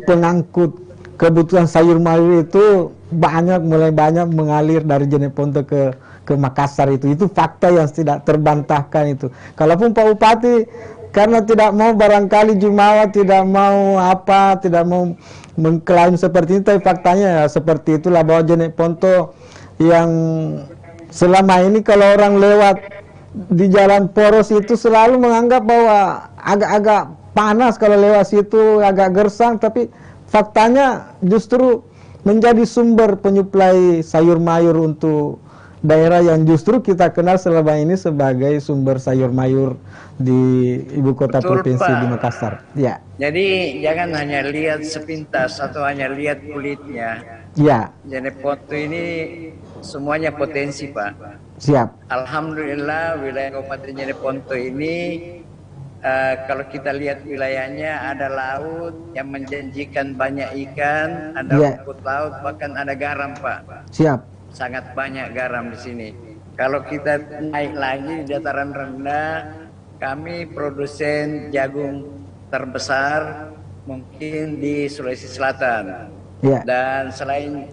pengangkut kebutuhan sayur mayur itu mulai banyak mengalir dari Jeneponto ke Makassar itu fakta yang tidak terbantahkan itu. Kalaupun Pak Bupati karena tidak mau barangkali Jumawa tidak mau tidak mau mengklaim seperti itu, tapi faktanya ya seperti itulah, bahwa Jeneponto yang selama ini kalau orang lewat di jalan poros itu selalu menganggap bahwa agak-agak panas kalau lewat situ, agak gersang, tapi faktanya justru menjadi sumber penyuplai sayur mayur untuk daerah yang justru kita kenal selama ini sebagai sumber sayur mayur di ibu kota provinsi di Makassar. Ya. Jadi jangan hanya lihat sepintas atau hanya lihat kulitnya. Ya. Jeneponto ini semuanya potensi, Pak. Siap. Alhamdulillah wilayah Kabupaten Jeneponto ini kalau kita lihat wilayahnya ada laut yang menjanjikan banyak ikan, ada rumput laut, bahkan ada garam, Pak. Siap. Sangat banyak garam di sini. Kalau kita naik lagi di dataran rendah, kami produsen jagung terbesar mungkin di Sulawesi Selatan. Dan selain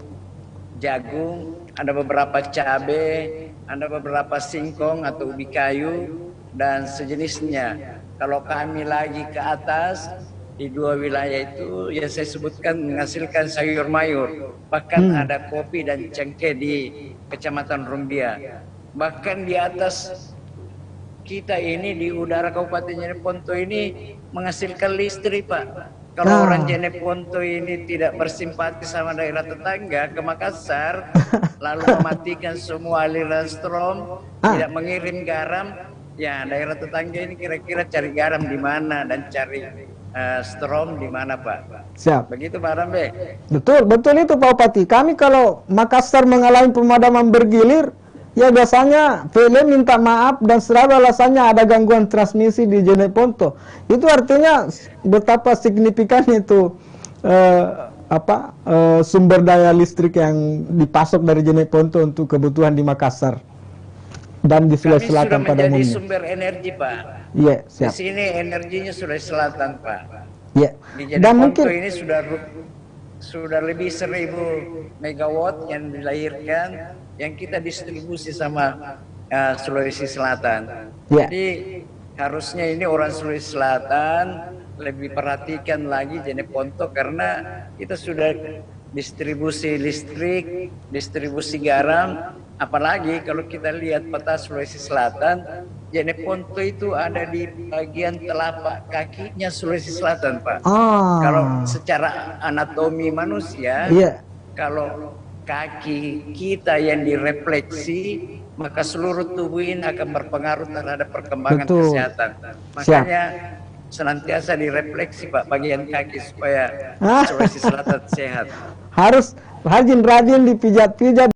jagung, ada beberapa cabai, ada beberapa singkong atau ubi kayu dan sejenisnya. Kalau kami lagi ke atas di dua wilayah itu yang saya sebutkan menghasilkan sayur mayur, bahkan ada kopi dan cengkeh di Kecamatan Rumbia. Bahkan di atas kita ini di udara Kabupaten Jeneponto ini menghasilkan listrik, Pak. Kalau orang Jeneponto ini tidak bersimpati sama daerah tetangga ke Makassar, lalu mematikan semua aliran strom, tidak mengirim garam, ya daerah tetangga ini kira-kira cari garam di mana dan cari strom di mana, Pak? Siap. Begitu Pak Rambe. Betul itu Pak Bupati. Kami kalau Makassar mengalami pemadaman bergilir, ya biasanya PLN minta maaf dan selalu alasannya ada gangguan transmisi di Jeneponto. Itu artinya betapa signifikannya itu sumber daya listrik yang dipasok dari Jeneponto untuk kebutuhan di Makassar dan di Sulawesi Selatan pada umumnya. Kami sudah menjadi sumber energi, Pak. Iya, siap. Di sini energinya Sulawesi Selatan, Pak. Iya. Di Jeneponto ini sudah lebih 1000 megawatt yang dilahirkan yang kita distribusi sama Sulawesi Selatan. Jadi harusnya ini orang Sulawesi Selatan lebih perhatikan lagi Jeneponto karena kita sudah distribusi listrik, distribusi garam, apalagi kalau kita lihat peta Sulawesi Selatan, Jeneponto itu ada di bagian telapak kakinya Sulawesi Selatan, Pak. Kalau secara anatomi manusia, kalau kaki kita yang direfleksi, maka seluruh tubuh ini akan berpengaruh terhadap perkembangan kesehatan. Makanya senantiasa direfleksi, Pak, bagian kaki supaya Sulawesi Selatan sehat. Harus rajin-rajin dipijat-pijat